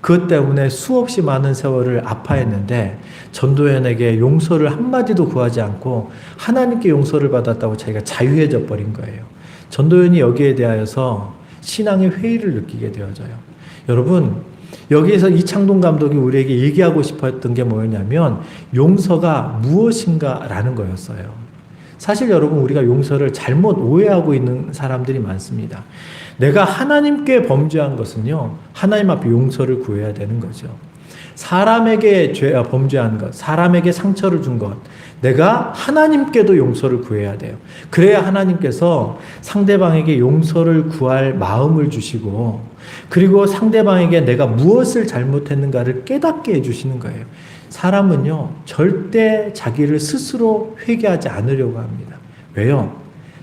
그것 때문에 수없이 많은 세월을 아파했는데 전도연에게 용서를 한마디도 구하지 않고 하나님께 용서를 받았다고 자기가 자유해져 버린 거예요. 전도연이 여기에 대하여서 신앙의 회의를 느끼게 되어져요. 여러분, 여기에서 이창동 감독이 우리에게 얘기하고 싶어 했던 게 뭐였냐면 용서가 무엇인가라는 거였어요. 사실 여러분, 우리가 용서를 잘못 오해하고 있는 사람들이 많습니다. 내가 하나님께 범죄한 것은요, 하나님 앞에 용서를 구해야 되는 거죠. 사람에게 범죄한 것, 사람에게 상처를 준 것, 내가 하나님께도 용서를 구해야 돼요. 그래야 하나님께서 상대방에게 용서를 구할 마음을 주시고, 그리고 상대방에게 내가 무엇을 잘못했는가를 깨닫게 해주시는 거예요. 사람은요, 절대 자기를 스스로 회개하지 않으려고 합니다. 왜요?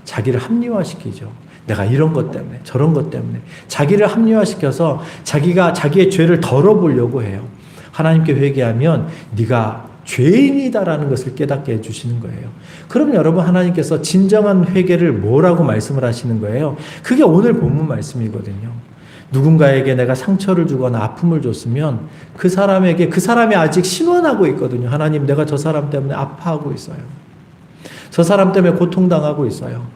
자기를 합리화시키죠. 내가 이런 것 때문에, 저런 것 때문에 자기를 합리화시켜서 자기가 자기의 죄를 덜어보려고 해요. 하나님께 회개하면 네가 죄인이다라는 것을 깨닫게 해주시는 거예요. 그럼 여러분, 하나님께서 진정한 회개를 뭐라고 말씀을 하시는 거예요? 그게 오늘 본문 말씀이거든요. 누군가에게 내가 상처를 주거나 아픔을 줬으면 그 사람이 아직 신원하고 있거든요. 하나님, 내가 저 사람 때문에 아파하고 있어요. 저 사람 때문에 고통당하고 있어요.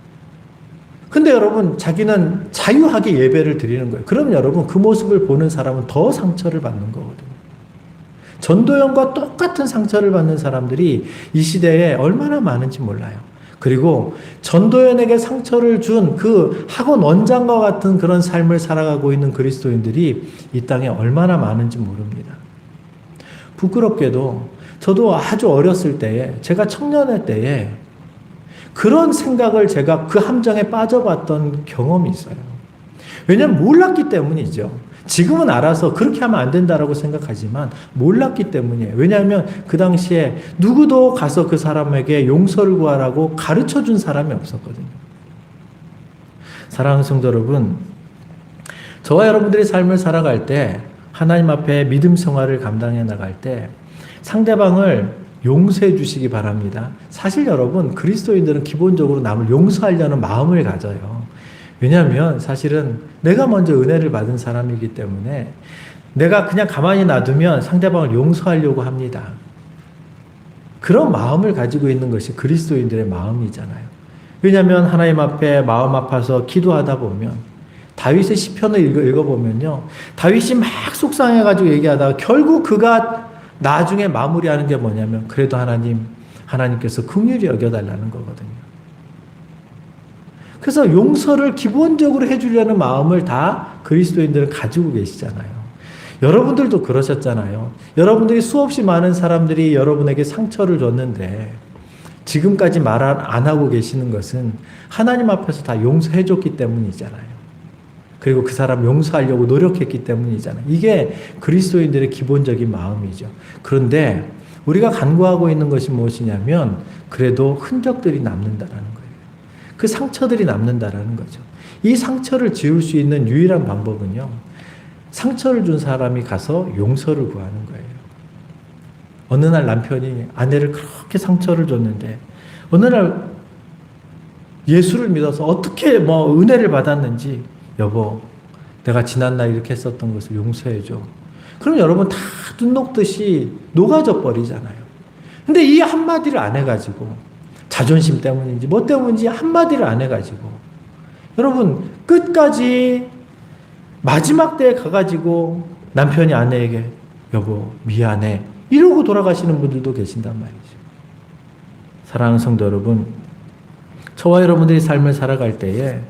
근데 여러분, 자기는 자유하게 예배를 드리는 거예요. 그럼 여러분, 그 모습을 보는 사람은 더 상처를 받는 거거든요. 전도연과 똑같은 상처를 받는 사람들이 이 시대에 얼마나 많은지 몰라요. 그리고 전도연에게 상처를 준 그 학원 원장과 같은 그런 삶을 살아가고 있는 그리스도인들이 이 땅에 얼마나 많은지 모릅니다. 부끄럽게도 저도 아주 어렸을 때에, 제가 청년의 때에 그런 생각을 제가 그 함정에 빠져봤던 경험이 있어요. 왜냐하면 몰랐기 때문이죠. 지금은 알아서 그렇게 하면 안 된다라고 생각하지만 몰랐기 때문이에요. 왜냐하면 그 당시에 누구도 가서 그 사람에게 용서를 구하라고 가르쳐 준 사람이 없었거든요. 사랑하는 성도 여러분, 저와 여러분들이 삶을 살아갈 때, 하나님 앞에 믿음 생활을 감당해 나갈 때 상대방을 용서해 주시기 바랍니다. 사실 여러분, 그리스도인들은 기본적으로 남을 용서하려는 마음을 가져요. 왜냐하면 사실은 내가 먼저 은혜를 받은 사람이기 때문에 내가 그냥 가만히 놔두면 상대방을 용서하려고 합니다. 그런 마음을 가지고 있는 것이 그리스도인들의 마음이잖아요. 왜냐하면 하나님 앞에 마음 아파서 기도하다 보면, 다윗의 시편을 읽어보면요, 다윗이 막 속상해가지고 얘기하다가 결국 그가 나중에 마무리하는 게 뭐냐면, 그래도 하나님께서 긍휼히 여겨달라는 거거든요. 그래서 용서를 기본적으로 해주려는 마음을 다 그리스도인들은 가지고 계시잖아요. 여러분들도 그러셨잖아요. 여러분들이 수없이 많은 사람들이 여러분에게 상처를 줬는데 지금까지 말 안 하고 계시는 것은 하나님 앞에서 다 용서해 줬기 때문이잖아요. 그리고 그 사람 용서하려고 노력했기 때문이잖아요. 이게 그리스도인들의 기본적인 마음이죠. 그런데 우리가 간구하고 있는 것이 무엇이냐면 그래도 흔적들이 남는다라는 거예요. 그 상처들이 남는다라는 거죠. 이 상처를 지울 수 있는 유일한 방법은요. 상처를 준 사람이 가서 용서를 구하는 거예요. 어느 날 남편이 아내를 그렇게 상처를 줬는데 어느 날 예수를 믿어서 어떻게 은혜를 받았는지 여보 내가 지난날 이렇게 했었던 것을 용서해줘. 그럼 여러분 다 눈 녹듯이 녹아져 버리잖아요. 근데 이 한마디를 안 해가지고 자존심 때문인지 뭐 때문인지 한마디를 안 해가지고 여러분 끝까지 마지막 때에 가가지고 남편이 아내에게 여보 미안해 이러고 돌아가시는 분들도 계신단 말이죠. 사랑하는 성도 여러분, 저와 여러분들이 삶을 살아갈 때에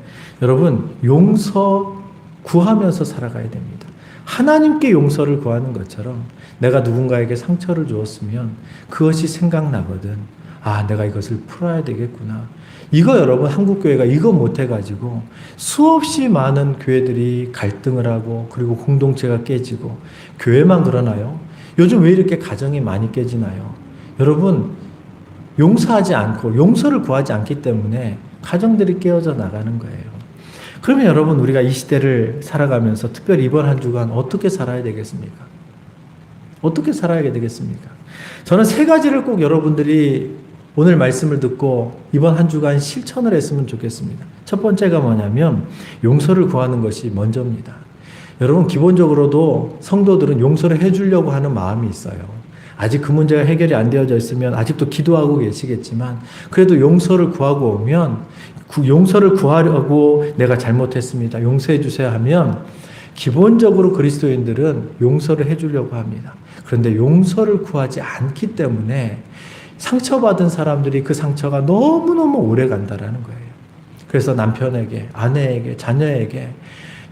여러분 용서 구하면서 살아가야 됩니다. 하나님께 용서를 구하는 것처럼 내가 누군가에게 상처를 주었으면 그것이 생각나거든. 아, 내가 이것을 풀어야 되겠구나. 이거 여러분 한국교회가 이거 못해가지고 수없이 많은 교회들이 갈등을 하고 그리고 공동체가 깨지고 교회만 그러나요? 요즘 왜 이렇게 가정이 많이 깨지나요? 여러분 용서하지 않고 용서를 구하지 않기 때문에 가정들이 깨어져 나가는 거예요. 그러면 여러분 우리가 이 시대를 살아가면서 특별히 이번 한 주간 어떻게 살아야 되겠습니까? 어떻게 살아야 되겠습니까? 저는 세 가지를 꼭 여러분들이 오늘 말씀을 듣고 이번 한 주간 실천을 했으면 좋겠습니다. 첫 번째가 뭐냐면 용서를 구하는 것이 먼저입니다. 여러분 기본적으로도 성도들은 용서를 해주려고 하는 마음이 있어요. 아직 그 문제가 해결이 안 되어져 있으면 아직도 기도하고 계시겠지만 그래도 용서를 구하고 오면 용서를 구하려고 내가 잘못했습니다. 용서해 주세요 하면 기본적으로 그리스도인들은 용서를 해주려고 합니다. 그런데 용서를 구하지 않기 때문에 상처받은 사람들이 그 상처가 너무너무 오래 간다라는 거예요. 그래서 남편에게, 아내에게, 자녀에게,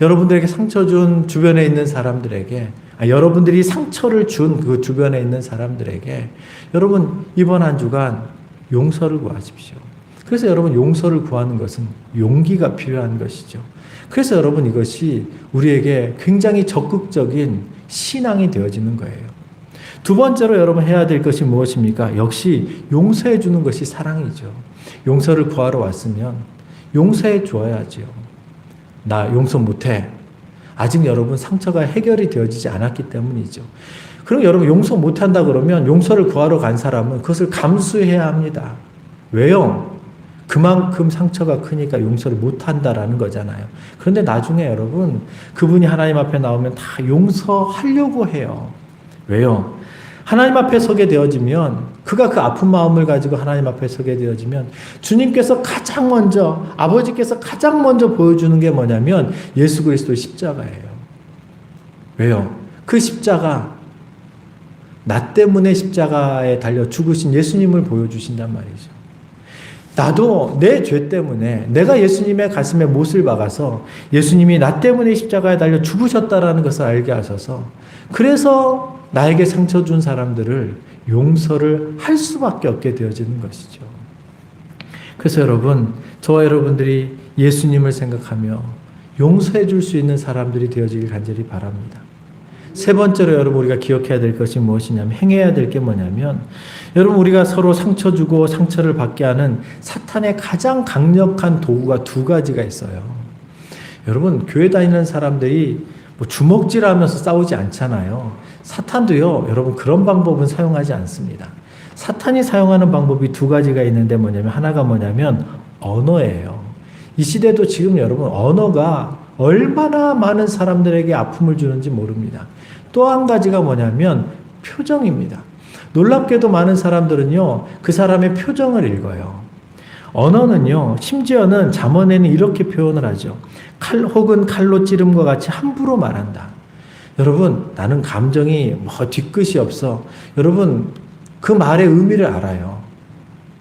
여러분들에게 상처 준 주변에 있는 사람들에게, 여러분들이 상처를 준 그 주변에 있는 사람들에게 여러분 이번 한 주간 용서를 구하십시오. 그래서 여러분 용서를 구하는 것은 용기가 필요한 것이죠. 그래서 여러분 이것이 우리에게 굉장히 적극적인 신앙이 되어지는 거예요. 두 번째로 여러분 해야 될 것이 무엇입니까? 역시 용서해 주는 것이 사랑이죠. 용서를 구하러 왔으면 용서해 줘야죠. 나 용서 못해. 아직 여러분 상처가 해결이 되어지지 않았기 때문이죠. 그럼 여러분 용서 못한다 그러면 용서를 구하러 간 사람은 그것을 감수해야 합니다. 왜요? 그만큼 상처가 크니까 용서를 못한다라는 거잖아요. 그런데 나중에 여러분 그분이 하나님 앞에 나오면 다 용서하려고 해요. 왜요? 하나님 앞에 서게 되어지면 그가 그 아픈 마음을 가지고 하나님 앞에 서게 되어지면 주님께서 가장 먼저 아버지께서 가장 먼저 보여주는 게 뭐냐면 예수 그리스도의 십자가예요. 왜요? 그 십자가 나 때문에 십자가에 달려 죽으신 예수님을 보여주신단 말이죠. 나도 내 죄 때문에 내가 예수님의 가슴에 못을 박아서 예수님이 나 때문에 십자가에 달려 죽으셨다라는 것을 알게 하셔서 그래서 나에게 상처 준 사람들을 용서를 할 수밖에 없게 되어지는 것이죠. 그래서 여러분, 저와 여러분들이 예수님을 생각하며 용서해 줄 수 있는 사람들이 되어지길 간절히 바랍니다. 세 번째로 여러분 우리가 기억해야 될 것이 무엇이냐면 행해야 될 게 뭐냐면 여러분 우리가 서로 상처 주고 상처를 받게 하는 사탄의 가장 강력한 도구가 두 가지가 있어요. 여러분 교회 다니는 사람들이 주먹질하면서 싸우지 않잖아요. 사탄도요 여러분 그런 방법은 사용하지 않습니다. 사탄이 사용하는 방법이 두 가지가 있는데 하나가 뭐냐면 언어예요. 이 시대도 지금 여러분 언어가 얼마나 많은 사람들에게 아픔을 주는지 모릅니다. 또 한 가지가 뭐냐면 표정입니다. 놀랍게도 많은 사람들은요, 그 사람의 표정을 읽어요. 언어는요, 심지어는 잠언에는 이렇게 표현을 하죠. 칼 혹은 칼로 찌름과 같이 함부로 말한다. 여러분, 나는 감정이 뒤끝이 없어. 여러분, 그 말의 의미를 알아요.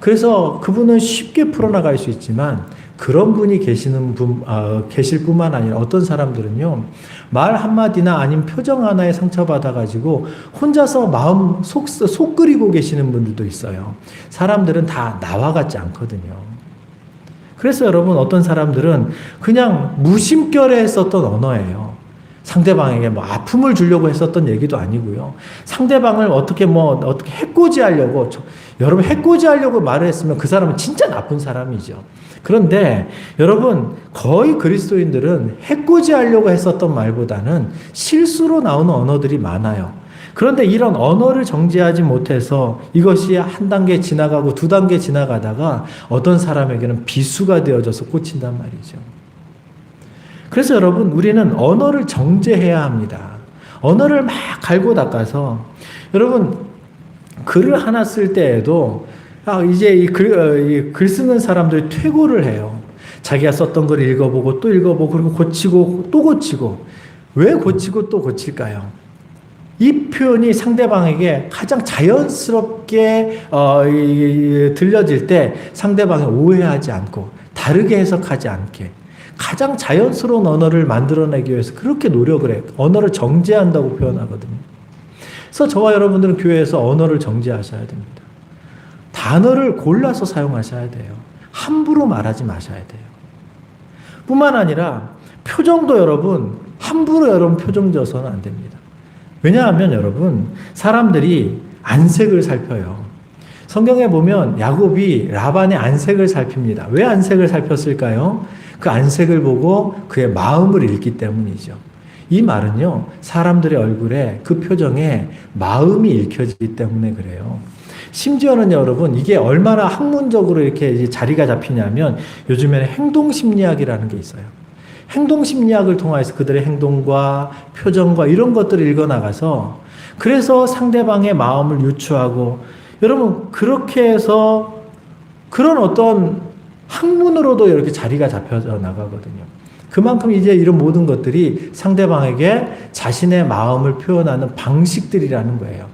그래서 그분은 쉽게 풀어나갈 수 있지만, 그런 분이 계실 뿐만 아니라 어떤 사람들은요, 말 한마디나 아니면 표정 하나에 상처받아가지고 혼자서 마음 속 끓이고 계시는 분들도 있어요. 사람들은 다 나와 같지 않거든요. 그래서 여러분 어떤 사람들은 그냥 무심결에 했었던 언어예요. 상대방에게 뭐 아픔을 주려고 했었던 얘기도 아니고요. 상대방을 어떻게 해코지하려고, 여러분 해코지하려고 말을 했으면 그 사람은 진짜 나쁜 사람이죠. 그런데 여러분 거의 그리스도인들은 해코지하려고 했었던 말보다는 실수로 나오는 언어들이 많아요. 그런데 이런 언어를 정지하지 못해서 이것이 한 단계 지나가고 두 단계 지나가다가 어떤 사람에게는 비수가 되어져서 꽂힌단 말이죠. 그래서 여러분 우리는 언어를 정제해야 합니다. 언어를 막 갈고 닦아서 여러분 글을 하나 쓸 때에도 이제 이 글 쓰는 사람들이 퇴고를 해요. 자기가 썼던 걸 읽어보고 또 읽어보고 그리고 고치고 또 고치고. 왜 고치고 또 고칠까요? 이 표현이 상대방에게 가장 자연스럽게 들려질 때 상대방이 오해하지 않고 다르게 해석하지 않게 가장 자연스러운 언어를 만들어내기 위해서 그렇게 노력을 해요. 언어를 정제한다고 표현하거든요. 그래서 저와 여러분들은 교회에서 언어를 정제하셔야 됩니다. 단어를 골라서 사용하셔야 돼요. 함부로 말하지 마셔야 돼요. 뿐만 아니라 표정도 여러분 함부로 여러분 표정 져서는 안 됩니다. 왜냐하면 여러분 사람들이 안색을 살펴요. 성경에 보면 야곱이 라반의 안색을 살핍니다. 왜 안색을 살폈을까요? 그 안색을 보고 그의 마음을 읽기 때문이죠. 이 말은요, 사람들의 얼굴에 그 표정에 마음이 읽혀지기 때문에 그래요. 심지어는 여러분, 이게 얼마나 학문적으로 이렇게 자리가 잡히냐면 요즘에는 행동심리학이라는 게 있어요. 행동심리학을 통해서 그들의 행동과 표정과 이런 것들을 읽어나가서 그래서 상대방의 마음을 유추하고 여러분, 그렇게 해서 그런 어떤 학문으로도 이렇게 자리가 잡혀져 나가거든요. 그만큼 이제 이런 모든 것들이 상대방에게 자신의 마음을 표현하는 방식들이라는 거예요.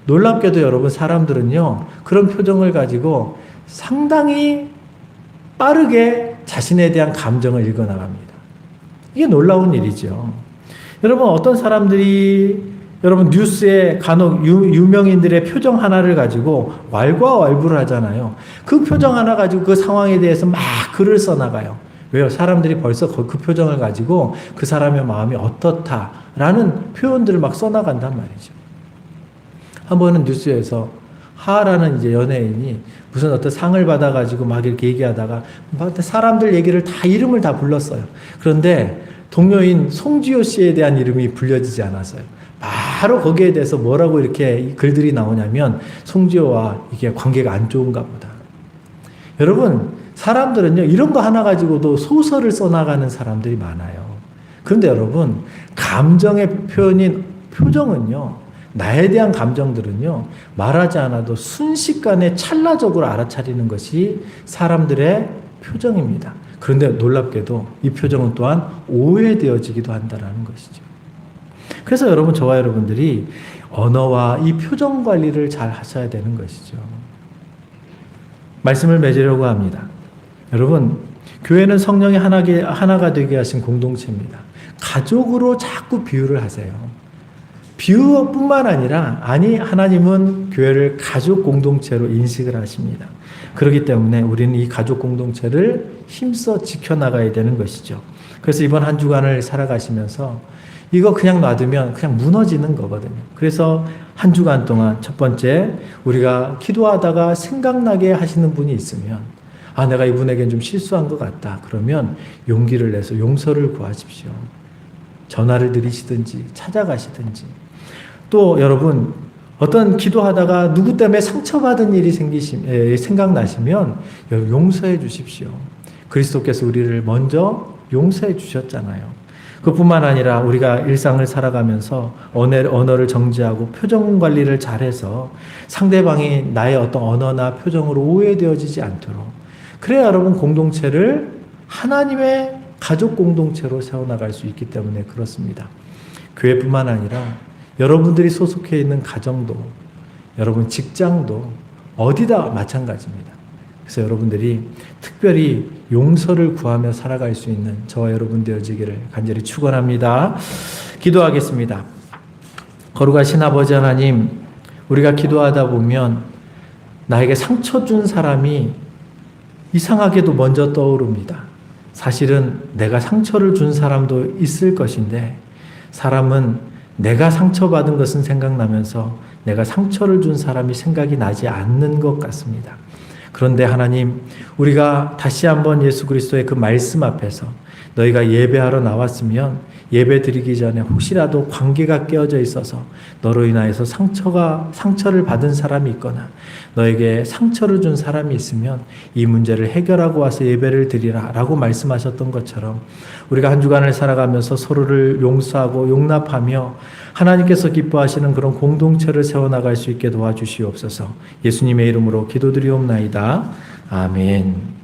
놀랍게도 여러분 사람들은요 그런 표정을 가지고 상당히 빠르게 자신에 대한 감정을 읽어나갑니다. 이게 놀라운 일이죠. 여러분 어떤 사람들이 여러분 뉴스에 간혹 유명인들의 표정 하나를 가지고 왈가왈부를 하잖아요. 그 표정 하나 가지고 그 상황에 대해서 막 글을 써나가요. 왜요? 사람들이 벌써 그 표정을 가지고 그 사람의 마음이 어떻다라는 표현들을 막 써나간단 말이죠. 한 번은 뉴스에서 하라는 이제 연예인이 무슨 어떤 상을 받아가지고 막 이렇게 얘기하다가 사람들 얘기를 다 이름을 다 불렀어요. 그런데 동료인 송지효 씨에 대한 이름이 불려지지 않았어요. 바로 거기에 대해서 뭐라고 이렇게 글들이 나오냐면 송지효와 이게 관계가 안 좋은가 보다. 여러분 사람들은요 이런 거 하나 가지고도 소설을 써나가는 사람들이 많아요. 그런데 여러분 감정의 표현인 표정은요 나에 대한 감정들은요 말하지 않아도 순식간에 찰나적으로 알아차리는 것이 사람들의 표정입니다. 그런데 놀랍게도 이 표정은 또한 오해되어지기도 한다는 것이죠. 그래서 여러분 저와 여러분들이 언어와 이 표정 관리를 잘 하셔야 되는 것이죠. 말씀을 맺으려고 합니다. 여러분 교회는 성령이 하나가 되게 하신 공동체입니다. 가족으로 자꾸 비유를 하세요. 비유뿐만 아니라 하나님은 교회를 가족 공동체로 인식을 하십니다. 그렇기 때문에 우리는 이 가족 공동체를 힘써 지켜나가야 되는 것이죠. 그래서 이번 한 주간을 살아가시면서 이거 그냥 놔두면 그냥 무너지는 거거든요. 그래서 한 주간 동안 첫 번째 우리가 기도하다가 생각나게 하시는 분이 있으면 내가 이분에겐 좀 실수한 것 같다. 그러면 용기를 내서 용서를 구하십시오. 전화를 드리시든지 찾아가시든지 또 여러분 어떤 기도하다가 누구 때문에 상처받은 일이 생각나시면 용서해 주십시오. 그리스도께서 우리를 먼저 용서해 주셨잖아요. 그뿐만 아니라 우리가 일상을 살아가면서 언어를 정지하고 표정 관리를 잘해서 상대방이 나의 어떤 언어나 표정으로 오해되어지지 않도록 그래야 여러분 공동체를 하나님의 가족 공동체로 세워나갈 수 있기 때문에 그렇습니다. 교회뿐만 아니라 여러분들이 소속해 있는 가정도 여러분 직장도 어디다 마찬가지입니다. 그래서 여러분들이 특별히 용서를 구하며 살아갈 수 있는 저와 여러분 되어지기를 간절히 축원합니다. 기도하겠습니다. 거룩하신 아버지 하나님, 우리가 기도하다 보면 나에게 상처 준 사람이 이상하게도 먼저 떠오릅니다. 사실은 내가 상처를 준 사람도 있을 것인데 사람은 내가 상처받은 것은 생각나면서 내가 상처를 준 사람이 생각이 나지 않는 것 같습니다. 그런데 하나님, 우리가 다시 한번 예수 그리스도의 그 말씀 앞에서 너희가 예배하러 나왔으면 예배 드리기 전에 혹시라도 관계가 깨어져 있어서 너로 인하여서 상처를 받은 사람이 있거나 너에게 상처를 준 사람이 있으면 이 문제를 해결하고 와서 예배를 드리라 라고 말씀하셨던 것처럼 우리가 한 주간을 살아가면서 서로를 용서하고 용납하며 하나님께서 기뻐하시는 그런 공동체를 세워나갈 수 있게 도와주시옵소서. 예수님의 이름으로 기도드리옵나이다. 아멘.